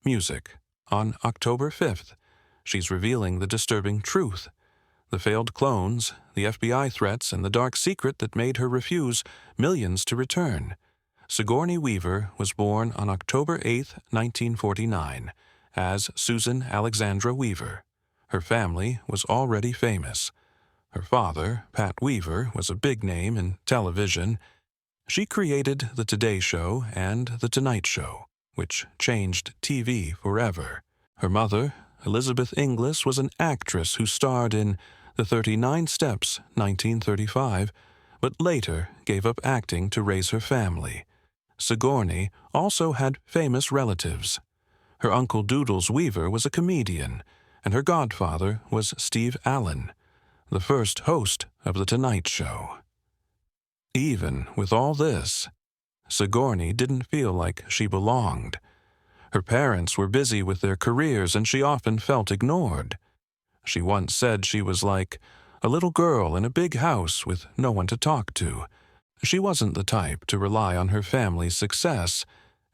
Music. On October 5th, she's revealing the disturbing truth. The failed clones, the FBI threats, and the dark secret that made her refuse millions to return. Sigourney Weaver was born on October 8, 1949, as Susan Alexandra Weaver. Her family was already famous. Her father, Pat Weaver, was a big name in television. She created The Today Show and The Tonight Show, which changed TV forever. Her mother, Elizabeth Inglis, was an actress who starred in The 39 Steps, 1935, but later gave up acting to raise her family. Sigourney also had famous relatives. Her uncle Doodles Weaver was a comedian, and her godfather was Steve Allen, the first host of The Tonight Show. Even with all this, Sigourney didn't feel like she belonged. Her parents were busy with their careers, and she often felt ignored. She once said she was like a little girl in a big house with no one to talk to. She wasn't the type to rely on her family's success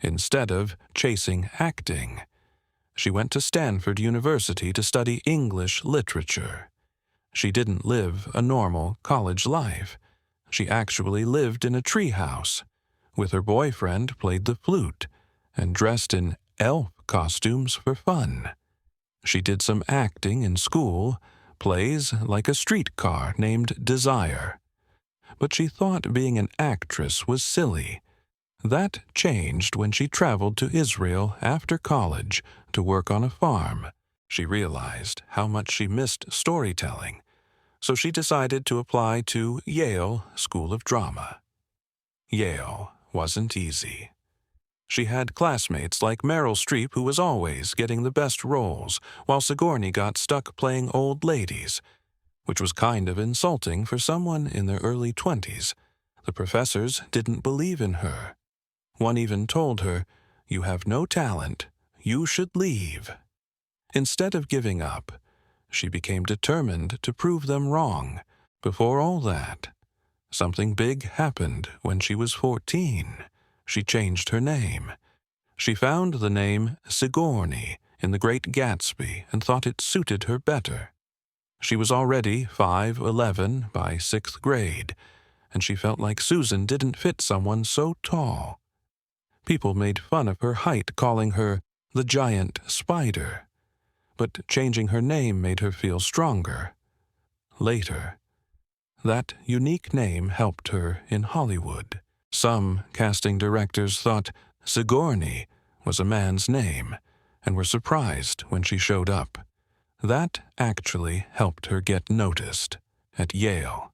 instead of chasing acting. She went to Stanford University to study English literature. She didn't live a normal college life. She actually lived in a treehouse, with her boyfriend played the flute, and dressed in elf costumes for fun. She did some acting in school, plays like A Streetcar Named Desire. But she thought being an actress was silly. That changed when she traveled to Israel after college to work on a farm. She realized how much she missed storytelling, so she decided to apply to Yale School of Drama. Yale wasn't easy. She had classmates like Meryl Streep, who was always getting the best roles, while Sigourney got stuck playing old ladies, which was kind of insulting for someone in their early 20s. The professors didn't believe in her. One even told her, "You have no talent. You should leave." Instead of giving up, she became determined to prove them wrong. Before all that, something big happened when she was 14. She changed her name. She found the name Sigourney in The Great Gatsby and thought it suited her better. She was already 5'11" by 6th grade, and she felt like Susan didn't fit someone so tall. People made fun of her height, calling her the giant spider. But changing her name made her feel stronger. Later, that unique name helped her in Hollywood. Some casting directors thought Sigourney was a man's name and were surprised when she showed up. That actually helped her get noticed at Yale.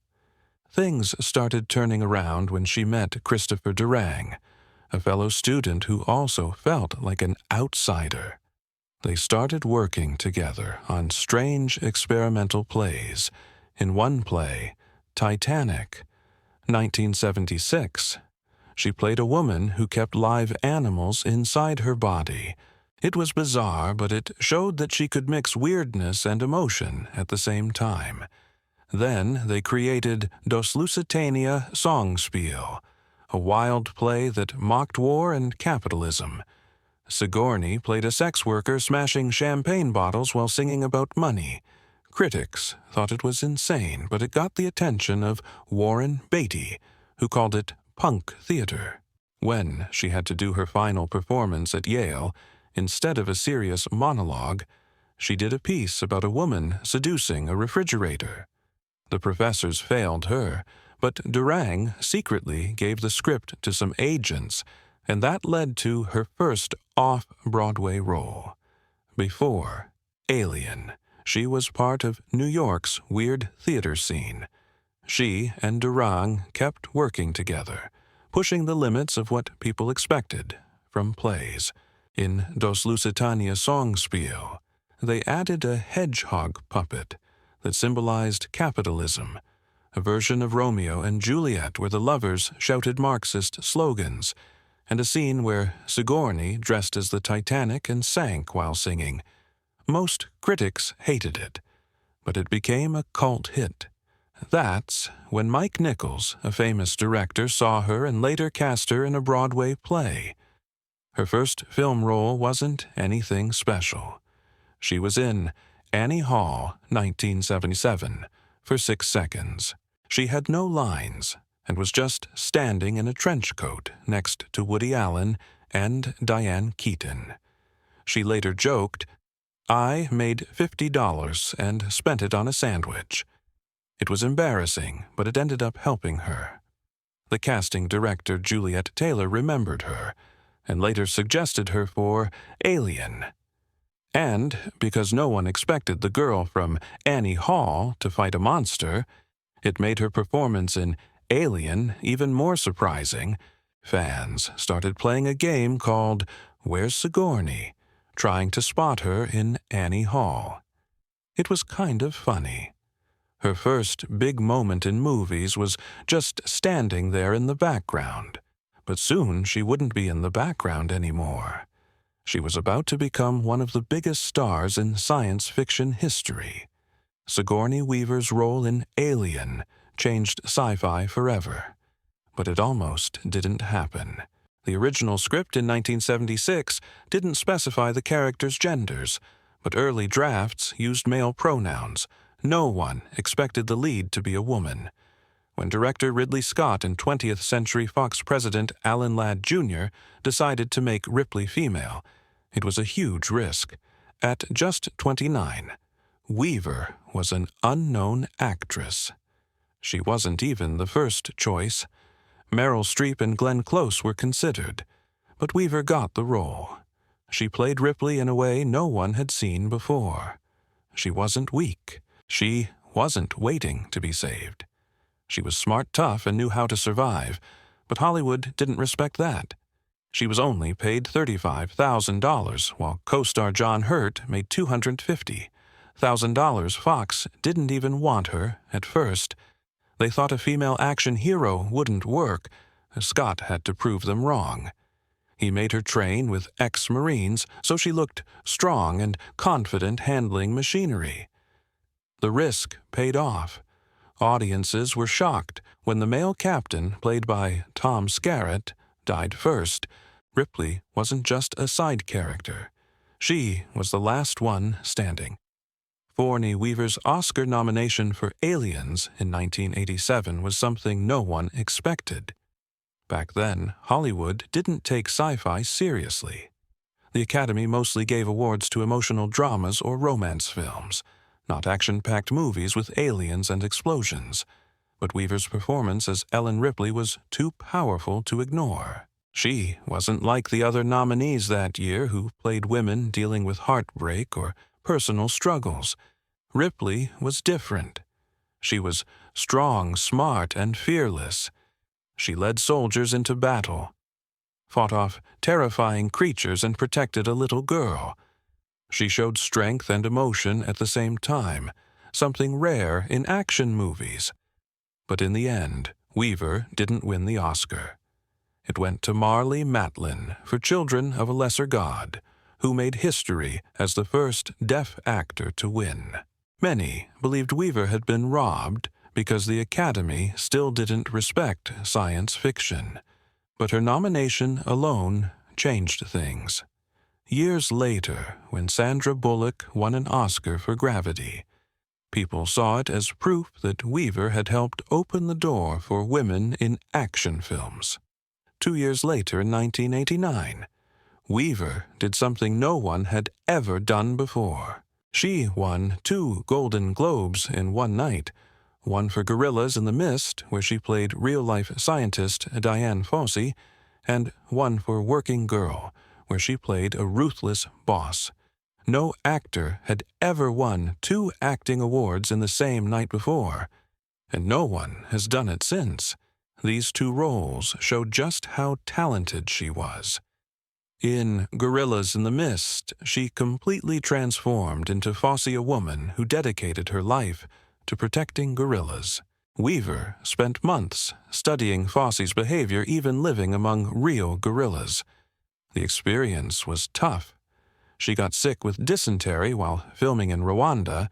Things started turning around when she met Christopher Durang, a fellow student who also felt like an outsider. They started working together on strange experimental plays. In one play, Titanic, 1976, she played a woman who kept live animals inside her body. It was bizarre, but it showed that she could mix weirdness and emotion at the same time. Then they created Das Lusitania Songspiel, a wild play that mocked war and capitalism. Sigourney played a sex worker smashing champagne bottles while singing about money. Critics thought it was insane, but it got the attention of Warren Beatty, who called it punk theater. When she had to do her final performance at Yale, instead of a serious monologue, she did a piece about a woman seducing a refrigerator. The professors failed her, but Durang secretly gave the script to some agents, and that led to her first off-Broadway role. Before Alien, she was part of New York's weird theater scene. She and Durang kept working together, pushing the limits of what people expected from plays. In Das Lusitania Songspiel, they added a hedgehog puppet that symbolized capitalism, a version of Romeo and Juliet where the lovers shouted Marxist slogans, and a scene where Sigourney dressed as the Titanic and sank while singing. Most critics hated it, but it became a cult hit. That's when Mike Nichols, a famous director, saw her and later cast her in a Broadway play. Her first film role wasn't anything special. She was in Annie Hall, 1977, for 6 seconds. She had no lines and was just standing in a trench coat next to Woody Allen and Diane Keaton. She later joked, "I made $50 and spent it on a sandwich." It was embarrassing, but it ended up helping her. The casting director Juliet Taylor remembered her and later suggested her for Alien. And because no one expected the girl from Annie Hall to fight a monster, it made her performance in Alien even more surprising. Fans started playing a game called Where's Sigourney?, trying to spot her in Annie Hall. It was kind of funny. Her first big moment in movies was just standing there in the background, but soon she wouldn't be in the background anymore. She was about to become one of the biggest stars in science fiction history. Sigourney Weaver's role in Alien changed sci-fi forever. But it almost didn't happen. The original script in 1976 didn't specify the characters' genders, but early drafts used male pronouns. No one expected the lead to be a woman. When director Ridley Scott and 20th Century Fox president Alan Ladd Jr. decided to make Ripley female, it was a huge risk. At just 29, Weaver was an unknown actress. She wasn't even the first choice. Meryl Streep and Glenn Close were considered, but Weaver got the role. She played Ripley in a way no one had seen before. She wasn't weak. She wasn't waiting to be saved. She was smart, tough, and knew how to survive, but Hollywood didn't respect that. She was only paid $35,000, while co-star John Hurt made $250,000. Fox didn't even want her at first. They thought a female action hero wouldn't work. Scott had to prove them wrong. He made her train with ex-Marines so she looked strong and confident handling machinery. The risk paid off. Audiences were shocked when the male captain, played by Tom Skerritt, died first. Ripley wasn't just a side character. She was the last one standing. Sigourney Weaver's Oscar nomination for Aliens in 1987 was something no one expected. Back then, Hollywood didn't take sci-fi seriously. The Academy mostly gave awards to emotional dramas or romance films, not action-packed movies with aliens and explosions. But Weaver's performance as Ellen Ripley was too powerful to ignore. She wasn't like the other nominees that year who played women dealing with heartbreak or personal struggles. Ripley was different. She was strong, smart, and fearless. She led soldiers into battle, fought off terrifying creatures, and protected a little girl. She showed strength and emotion at the same time, something rare in action movies. But in the end, Weaver didn't win the Oscar. It went to Marlee Matlin for Children of a Lesser God, who made history as the first deaf actor to win. Many believed Weaver had been robbed because the Academy still didn't respect science fiction. But her nomination alone changed things. Years later, when Sandra Bullock won an Oscar for Gravity, people saw it as proof that Weaver had helped open the door for women in action films. 2 years later, in 1989, Weaver did something no one had ever done before. She won 2 Golden Globes in one night, one for Gorillas in the Mist, where she played real-life scientist Diane Fossey, and one for Working Girl, where she played a ruthless boss. No actor had ever won 2 acting awards in the same night before, and no one has done it since. These 2 roles showed just how talented she was. In Gorillas in the Mist, she completely transformed into Fossey, a woman who dedicated her life to protecting gorillas. Weaver spent months studying Fossey's behavior, even living among real gorillas. The experience was tough. She got sick with dysentery while filming in Rwanda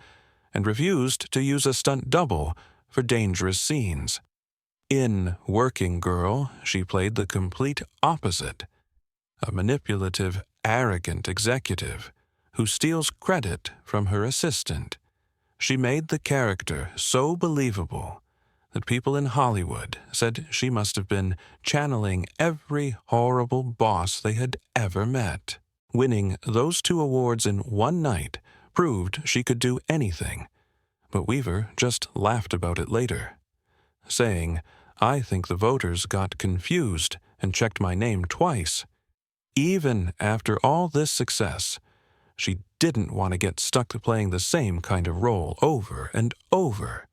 and refused to use a stunt double for dangerous scenes. In Working Girl, she played the complete opposite. a manipulative, arrogant executive who steals credit from her assistant. She made the character so believable that people in Hollywood said she must have been channeling every horrible boss they had ever met. Winning those 2 awards in one night proved she could do anything, but Weaver just laughed about it later, saying, "I think the voters got confused and checked my name twice." Even after all this success, she didn't want to get stuck to playing the same kind of role over and over.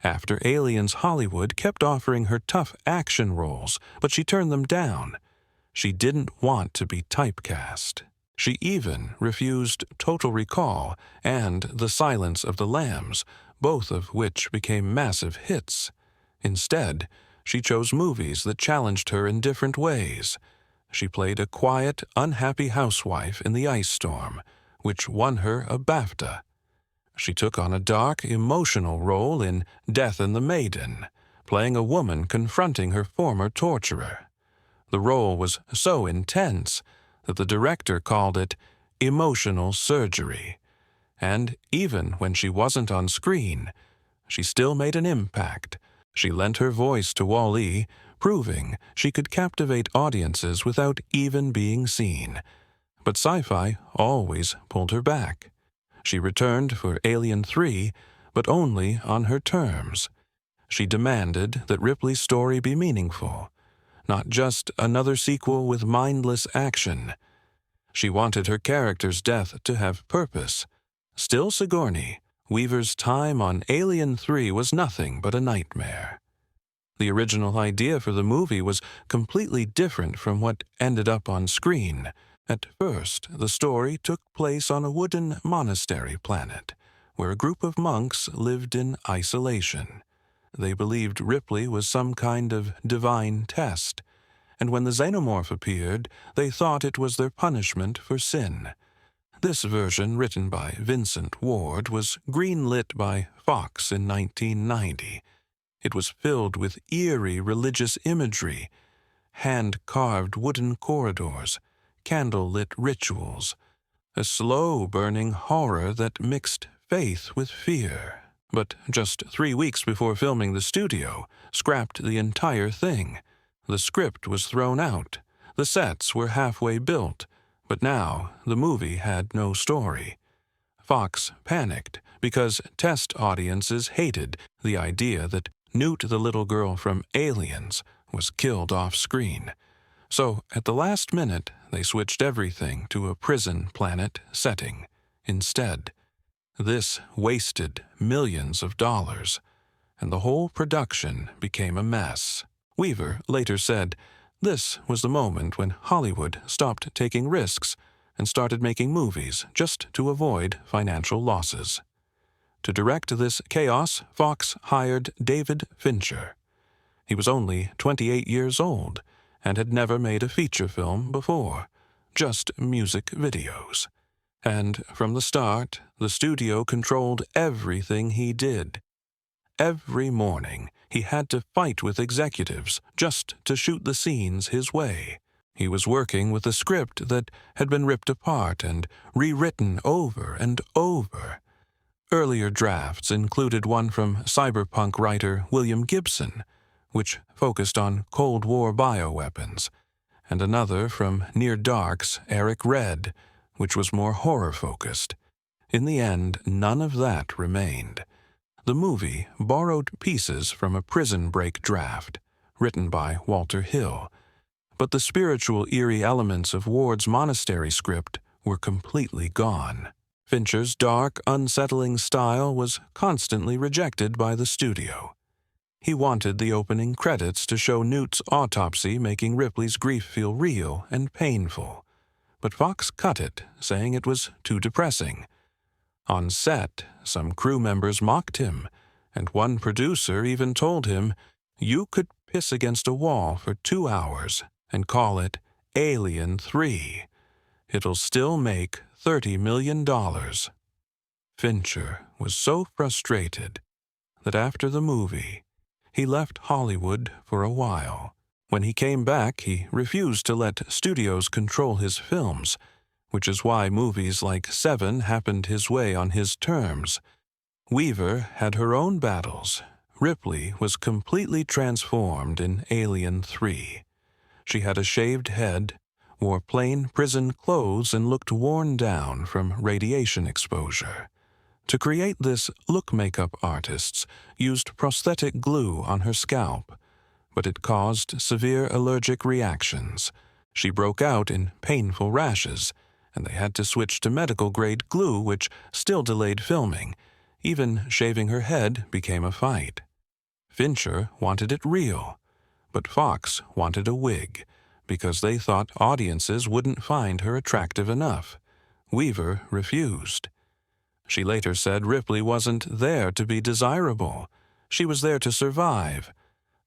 After Aliens, Hollywood kept offering her tough action roles, but she turned them down. She didn't want to be typecast. She even refused Total Recall and The Silence of the Lambs, both of which became massive hits. Instead, she chose movies that challenged her in different ways. She played a quiet, unhappy housewife in The Ice Storm, which won her a BAFTA. She took on a dark, emotional role in Death and the Maiden, playing a woman confronting her former torturer. The role was so intense that the director called it emotional surgery. And even when she wasn't on screen, she still made an impact. She lent her voice to Wall-E, proving she could captivate audiences without even being seen. But sci-fi always pulled her back. She returned for Alien 3, but only on her terms. She demanded that Ripley's story be meaningful, not just another sequel with mindless action. She wanted her character's death to have purpose. Still Sigourney, Weaver's time on Alien 3 was nothing but a nightmare. The original idea for the movie was completely different from what ended up on screen. At first, the story took place on a wooden monastery planet, where a group of monks lived in isolation. They believed Ripley was some kind of divine test, and when the xenomorph appeared, they thought it was their punishment for sin. This version, written by Vincent Ward, was greenlit by Fox in 1990. It was filled with eerie religious imagery, hand-carved wooden corridors, candle-lit rituals, a slow-burning horror that mixed faith with fear. But just 3 weeks before filming, the studio scrapped the entire thing. The script was thrown out. The sets were halfway built, but now the movie had no story. Fox panicked because test audiences hated the idea that Newt, the little girl from Aliens, was killed off-screen. So, at the last minute, they switched everything to a prison planet setting instead. This wasted millions of dollars, and the whole production became a mess. Weaver later said, "This was the moment when Hollywood stopped taking risks and started making movies just to avoid financial losses." To direct this chaos, Fox hired David Fincher. He was only 28 years old and had never made a feature film before, just music videos. And from the start, the studio controlled everything he did. Every morning, he had to fight with executives just to shoot the scenes his way. He was working with a script that had been ripped apart and rewritten over and over. Earlier drafts included one from cyberpunk writer William Gibson, which focused on Cold War bioweapons, and another from Near Dark's Eric Red, which was more horror-focused. In the end, none of that remained. The movie borrowed pieces from a Prison Break draft, written by Walter Hill, but the spiritual, eerie elements of Ward's monastery script were completely gone. Fincher's dark, unsettling style was constantly rejected by the studio. He wanted the opening credits to show Newt's autopsy, making Ripley's grief feel real and painful. But Fox cut it, saying it was too depressing. On set, some crew members mocked him, and one producer even told him, "You could piss against a wall for 2 hours and call it Alien 3. It'll still make $30 million. Fincher was so frustrated that after the movie, he left Hollywood for a while. When he came back, he refused to let studios control his films, which is why movies like Seven happened his way on his terms. Weaver had her own battles. Ripley was completely transformed in Alien 3. She had a shaved head, wore plain prison clothes, and looked worn down from radiation exposure. To create this, look makeup artists used prosthetic glue on her scalp, but it caused severe allergic reactions. She broke out in painful rashes, and they had to switch to medical-grade glue, which still delayed filming. Even shaving her head became a fight. Fincher wanted it real, but Fox wanted a wig, because they thought audiences wouldn't find her attractive enough. Weaver refused. She later said Ripley wasn't there to be desirable. She was there to survive.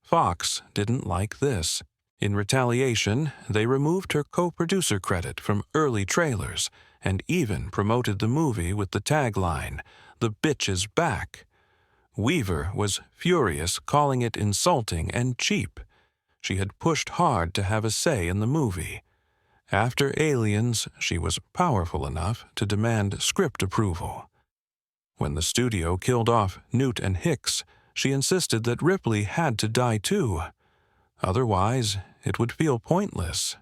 Fox didn't like this. In retaliation, they removed her co-producer credit from early trailers and even promoted the movie with the tagline, "The bitch is back." Weaver was furious, calling it insulting and cheap. She had pushed hard to have a say in the movie. After Aliens, she was powerful enough to demand script approval. When the studio killed off Newt and Hicks, she insisted that Ripley had to die too. Otherwise, it would feel pointless.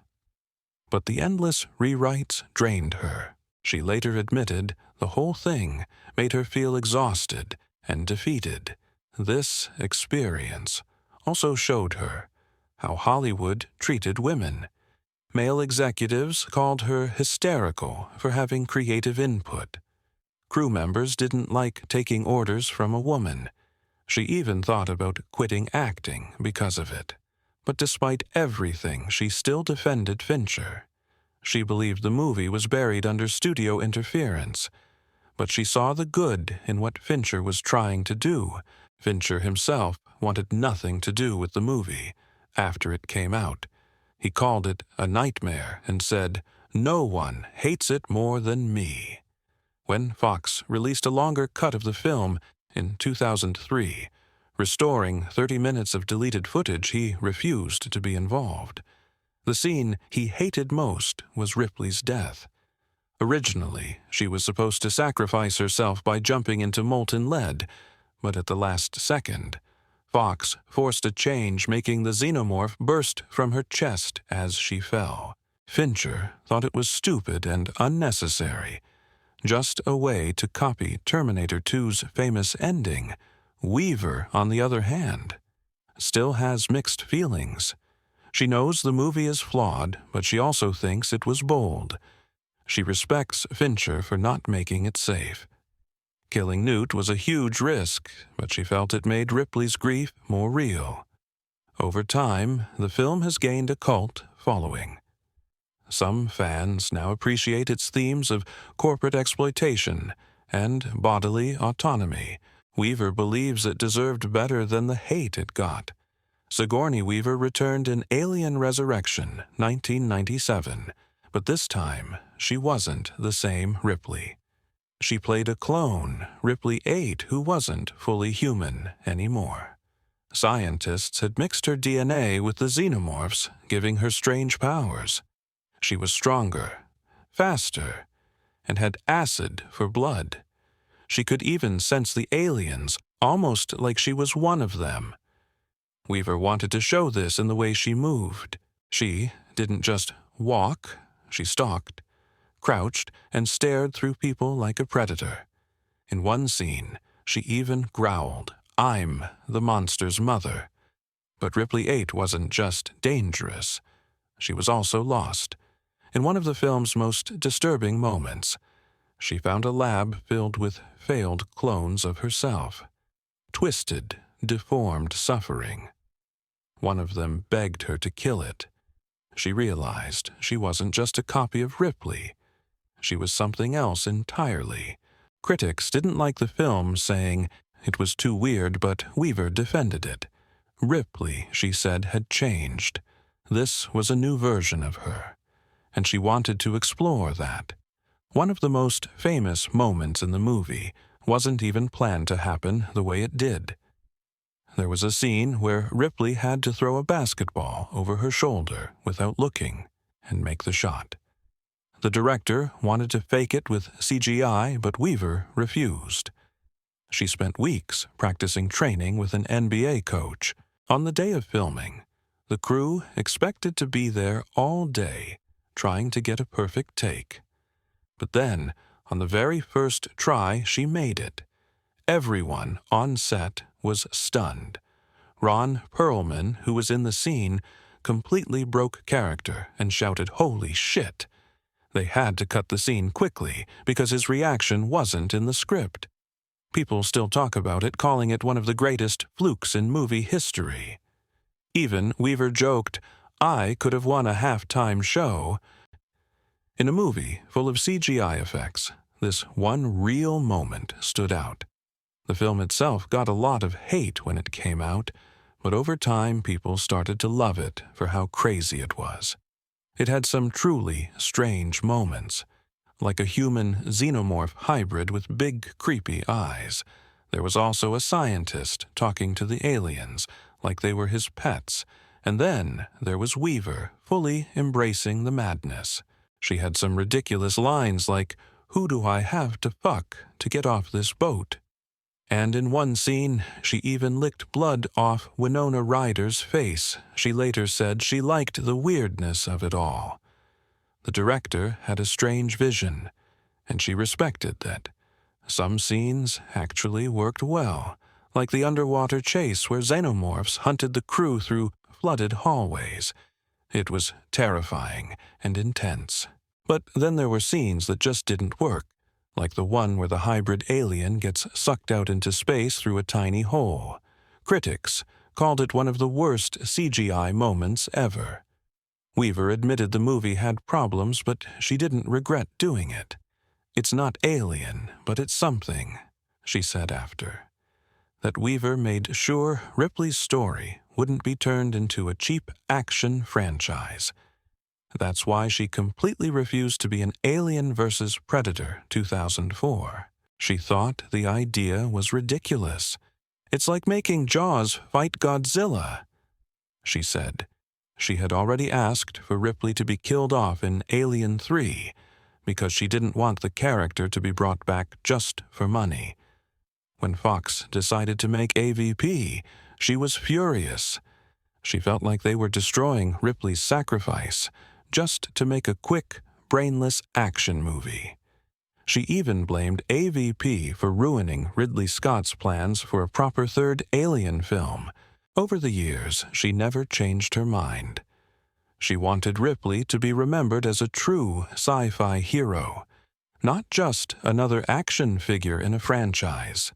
But the endless rewrites drained her. She later admitted the whole thing made her feel exhausted and defeated. This experience also showed her how Hollywood treated women. Male executives called her hysterical for having creative input. Crew members didn't like taking orders from a woman. She even thought about quitting acting because of it. But despite everything, she still defended Fincher. She believed the movie was buried under studio interference, but she saw the good in what Fincher was trying to do. Fincher himself wanted nothing to do with the movie after it came out. He called it a nightmare and said, "No one hates it more than me." When Fox released a longer cut of the film in 2003, restoring 30 minutes of deleted footage, he refused to be involved. The scene he hated most was Ripley's death. Originally, she was supposed to sacrifice herself by jumping into molten lead, but at the last second, Fox forced a change, making the xenomorph burst from her chest as she fell. Fincher thought it was stupid and unnecessary, just a way to copy Terminator 2's famous ending. Weaver, on the other hand, still has mixed feelings. She knows the movie is flawed, but she also thinks it was bold. She respects Fincher for not making it safe. Killing Newt was a huge risk, but she felt it made Ripley's grief more real. Over time, the film has gained a cult following. Some fans now appreciate its themes of corporate exploitation and bodily autonomy. Weaver believes it deserved better than the hate it got. Sigourney Weaver returned in Alien Resurrection, 1997, but this time she wasn't the same Ripley. She played a clone, Ripley 8, who wasn't fully human anymore. Scientists had mixed her DNA with the xenomorphs, giving her strange powers. She was stronger, faster, and had acid for blood. She could even sense the aliens, almost like she was one of them. Weaver wanted to show this in the way she moved. She didn't just walk, she stalked, crouched, and stared through people like a predator. In one scene, she even growled, "I'm the monster's mother." But Ripley 8 wasn't just dangerous. She was also lost. In one of the film's most disturbing moments, she found a lab filled with failed clones of herself. Twisted, deformed suffering. One of them begged her to kill it. She realized she wasn't just a copy of Ripley. She was something else entirely. Critics didn't like the film, saying it was too weird, but Weaver defended it. Ripley, she said, had changed. This was a new version of her, and she wanted to explore that. One of the most famous moments in the movie wasn't even planned to happen the way it did. There was a scene where Ripley had to throw a basketball over her shoulder without looking and make the shot. The director wanted to fake it with CGI, but Weaver refused. She spent weeks practicing training with an NBA coach. On the day of filming, the crew expected to be there all day, trying to get a perfect take. But then, on the very first try, she made it. Everyone on set was stunned. Ron Perlman, who was in the scene, completely broke character and shouted, "Holy shit!" They had to cut the scene quickly because his reaction wasn't in the script. People still talk about it, calling it one of the greatest flukes in movie history. Even Weaver joked, "I could have won a halftime show." In a movie full of CGI effects, this one real moment stood out. The film itself got a lot of hate when it came out, but over time people started to love it for how crazy it was. It had some truly strange moments, like a human xenomorph hybrid with big, creepy eyes. There was also a scientist talking to the aliens, like they were his pets, and then there was Weaver, fully embracing the madness. She had some ridiculous lines like, "Who do I have to fuck to get off this boat?" And in one scene, she even licked blood off Winona Ryder's face. She later said she liked the weirdness of it all. The director had a strange vision, and she respected that. Some scenes actually worked well, like the underwater chase where xenomorphs hunted the crew through flooded hallways. It was terrifying and intense. But then there were scenes that just didn't work, like the one where the hybrid alien gets sucked out into space through a tiny hole. Critics called it one of the worst CGI moments ever. Weaver admitted the movie had problems, but she didn't regret doing it. "It's not alien, but it's something," she said after. That Weaver made sure Ripley's story wouldn't be turned into a cheap action franchise. That's why she completely refused to be an Alien vs. Predator 2004. She thought the idea was ridiculous. "It's like making Jaws fight Godzilla," she said. She had already asked for Ripley to be killed off in Alien 3 because she didn't want the character to be brought back just for money. When Fox decided to make AVP, she was furious. She felt like they were destroying Ripley's sacrifice just to make a quick, brainless action movie. She even blamed AVP for ruining Ridley Scott's plans for a proper third Alien film. Over the years, she never changed her mind. She wanted Ripley to be remembered as a true sci-fi hero, not just another action figure in a franchise.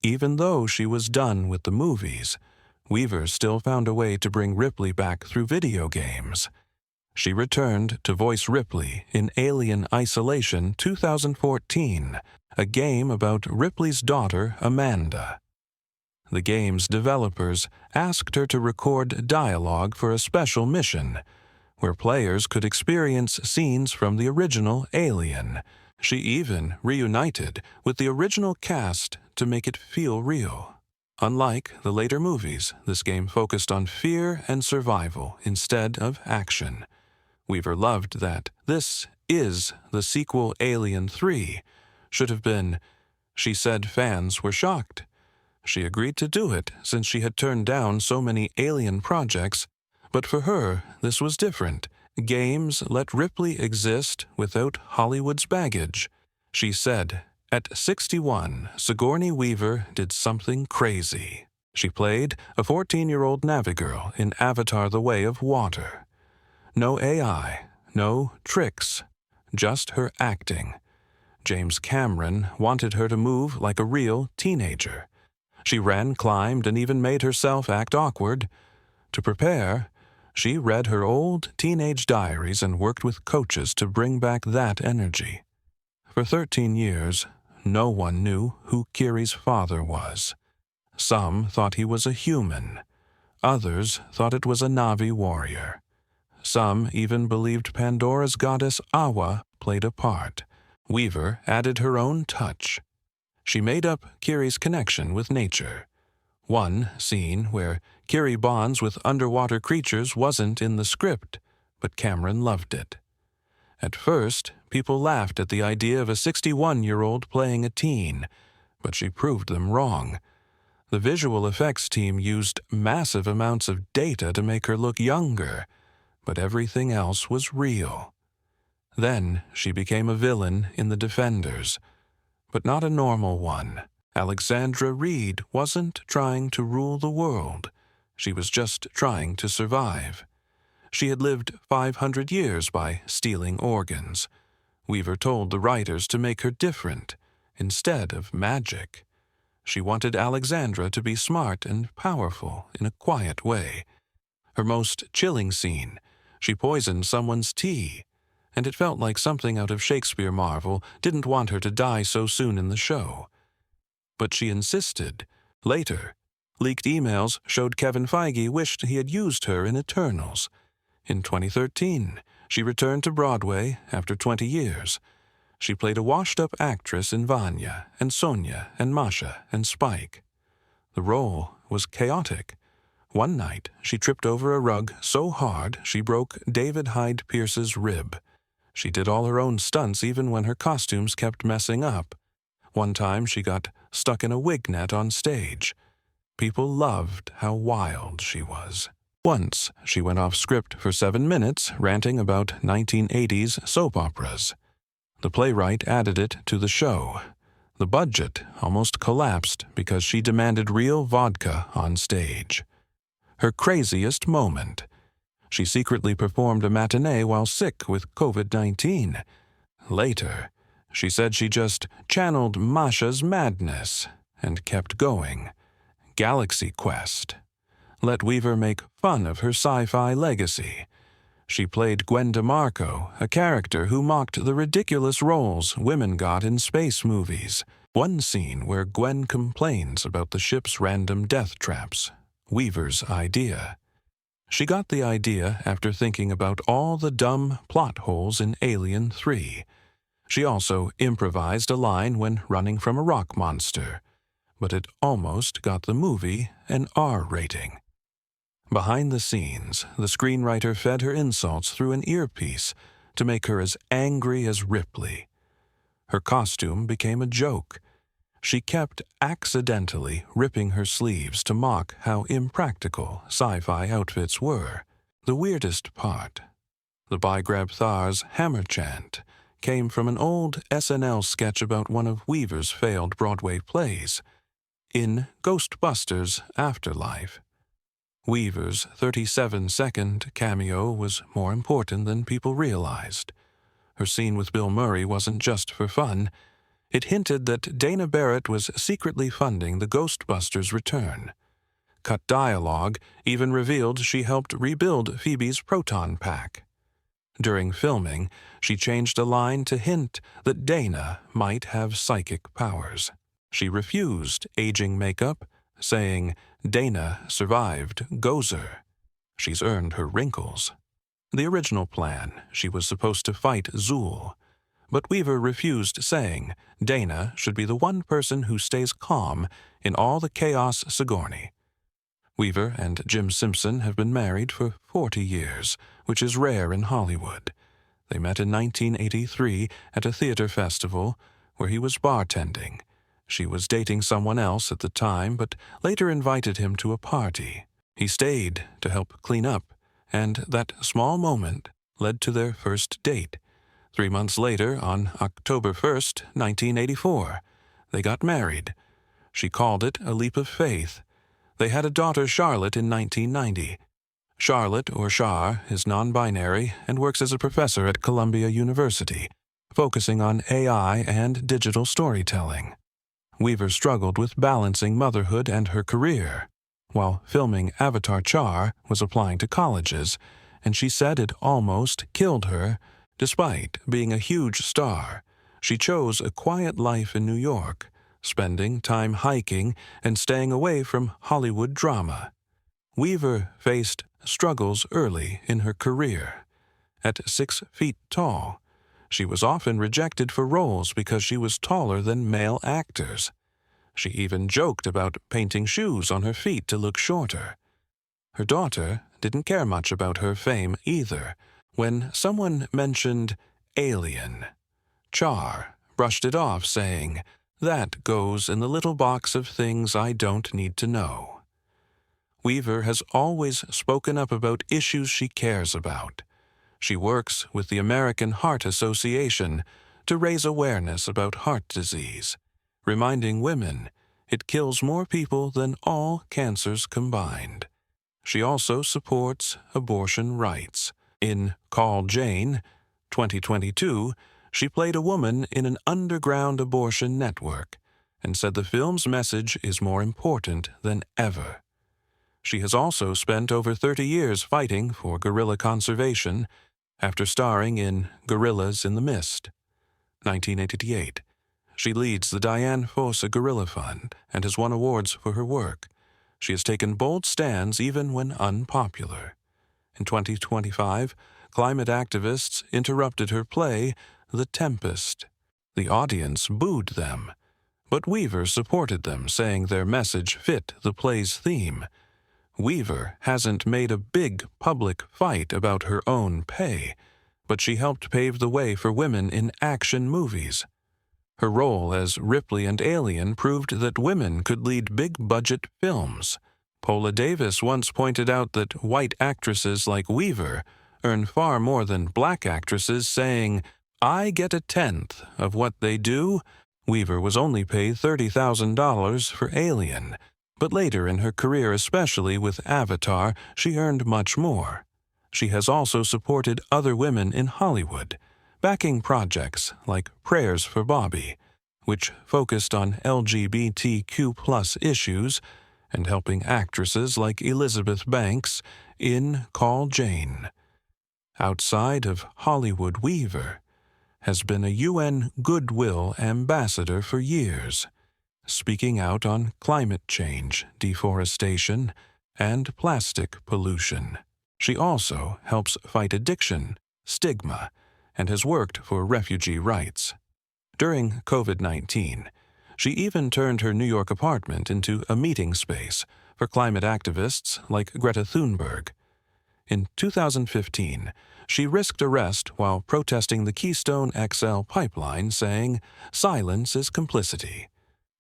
Even though she was done with the movies, Weaver still found a way to bring Ripley back through video games. She returned to voice Ripley in Alien Isolation 2014, a game about Ripley's daughter, Amanda. The game's developers asked her to record dialogue for a special mission, where players could experience scenes from the original Alien. She even reunited with the original cast to make it feel real. Unlike the later movies, this game focused on fear and survival instead of action. Weaver loved that "This is the sequel Alien 3" should have been. She said fans were shocked. She agreed to do it since she had turned down so many Alien projects, but for her, this was different. Games let Ripley exist without Hollywood's baggage. She said, "At 61, Sigourney Weaver did something crazy." She played a 14-year-old Navigirl in Avatar: The Way of Water. No AI, no tricks, just her acting. James Cameron wanted her to move like a real teenager. She ran, climbed, and even made herself act awkward. To prepare, she read her old teenage diaries and worked with coaches to bring back that energy. For 13 years, no one knew who Kiri's father was. Some thought he was a human. Others thought it was a Na'vi warrior. Some even believed Pandora's goddess Awa played a part. Weaver added her own touch. She made up Kiri's connection with nature. One scene where Kiri bonds with underwater creatures wasn't in the script, but Cameron loved it. At first, people laughed at the idea of a 61-year-old playing a teen, but she proved them wrong. The visual effects team used massive amounts of data to make her look younger, but everything else was real. Then she became a villain in The Defenders, but not a normal one. Alexandra Reed wasn't trying to rule the world. She was just trying to survive. She had lived 500 years by stealing organs. Weaver told the writers to make her different, instead of magic. She wanted Alexandra to be smart and powerful in a quiet way. Her most chilling scene, she poisoned someone's tea, and it felt like something out of Shakespeare Marvel didn't want her to die so soon in the show. But she insisted. Later, leaked emails showed Kevin Feige wished he had used her in Eternals. In 2013, she returned to Broadway after 20 years. She played a washed-up actress in Vanya and Sonia and Masha and Spike. The role was chaotic. One night, she tripped over a rug so hard she broke David Hyde Pierce's rib. She did all her own stunts even when her costumes kept messing up. One time, she got stuck in a wig net on stage. People loved how wild she was. Once, she went off script for 7 minutes, ranting about 1980s soap operas. The playwright added it to the show. The budget almost collapsed because she demanded real vodka on stage. Her craziest moment. She secretly performed a matinee while sick with COVID-19. Later, she said she just channeled Masha's madness and kept going. Galaxy Quest. Let Weaver make fun of her sci-fi legacy. She played Gwen DeMarco, a character who mocked the ridiculous roles women got in space movies. One scene where Gwen complains about the ship's random death traps. Weaver's idea. She got the idea after thinking about all the dumb plot holes in Alien 3. She also improvised a line when running from a rock monster, but it almost got the movie an R rating. Behind the scenes, the screenwriter fed her insults through an earpiece to make her as angry as Ripley. Her costume became a joke. She kept accidentally ripping her sleeves to mock how impractical sci-fi outfits were. The weirdest part, the By-Grab Thar's hammer chant, came from an old SNL sketch about one of Weaver's failed Broadway plays. In Ghostbusters Afterlife, Weaver's 37-second cameo was more important than people realized. Her scene with Bill Murray wasn't just for fun. It hinted that Dana Barrett was secretly funding the Ghostbusters' return. Cut dialogue even revealed she helped rebuild Phoebe's proton pack. During filming, she changed a line to hint that Dana might have psychic powers. She refused aging makeup, saying Dana survived Gozer. She's earned her wrinkles. The original plan, she was supposed to fight Zool, but Weaver refused, saying Dana should be the one person who stays calm in all the chaos. Sigourney. Weaver and Jim Simpson have been married for 40 years, which is rare in Hollywood. They met in 1983 at a theater festival where he was bartending. She was dating someone else at the time, but later invited him to a party. He stayed to help clean up, and that small moment led to their first date. 3 months later, on October 1st, 1984, they got married. She called it a leap of faith. They had a daughter, Charlotte, in 1990. Charlotte, or Char, is non-binary and works as a professor at Columbia University, focusing on AI and digital storytelling. Weaver struggled with balancing motherhood and her career, while filming Avatar Char was applying to colleges, and she said it almost killed her. Despite being a huge star, she chose a quiet life in New York, spending time hiking and staying away from Hollywood drama. Weaver faced struggles early in her career. At 6 feet tall, she was often rejected for roles because she was taller than male actors. She even joked about painting shoes on her feet to look shorter. Her daughter didn't care much about her fame either. When someone mentioned alien, Char brushed it off, saying, "That goes in the little box of things I don't need to know." Weaver has always spoken up about issues she cares about. She works with the American Heart Association to raise awareness about heart disease, reminding women it kills more people than all cancers combined. She also supports abortion rights. In Call Jane, 2022, she played a woman in an underground abortion network and said the film's message is more important than ever. She has also spent over 30 years fighting for gorilla conservation after starring in Gorillas in the Mist, 1988. She leads the Dian Fossey Gorilla Fund and has won awards for her work. She has taken bold stands even when unpopular. In 2025, climate activists interrupted her play, The Tempest. The audience booed them, but Weaver supported them, saying their message fit the play's theme. Weaver hasn't made a big public fight about her own pay, but she helped pave the way for women in action movies. Her role as Ripley and Alien proved that women could lead big-budget films. Paula Davis once pointed out that white actresses like Weaver earn far more than black actresses, saying, "I get a tenth of what they do." Weaver was only paid $30,000 for Alien, but later in her career, especially with Avatar, she earned much more. She has also supported other women in Hollywood, backing projects like Prayers for Bobby, which focused on LGBTQ+ issues, and helping actresses like Elizabeth Banks in Call Jane. Outside of Hollywood, Weaver has been a UN Goodwill Ambassador for years, speaking out on climate change, deforestation, and plastic pollution. She also helps fight addiction, stigma, and has worked for refugee rights. During COVID-19, she even turned her New York apartment into a meeting space for climate activists like Greta Thunberg. In 2015, she risked arrest while protesting the Keystone XL pipeline, saying, "Silence is complicity."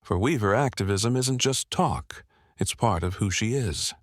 For Weaver, activism isn't just talk, it's part of who she is.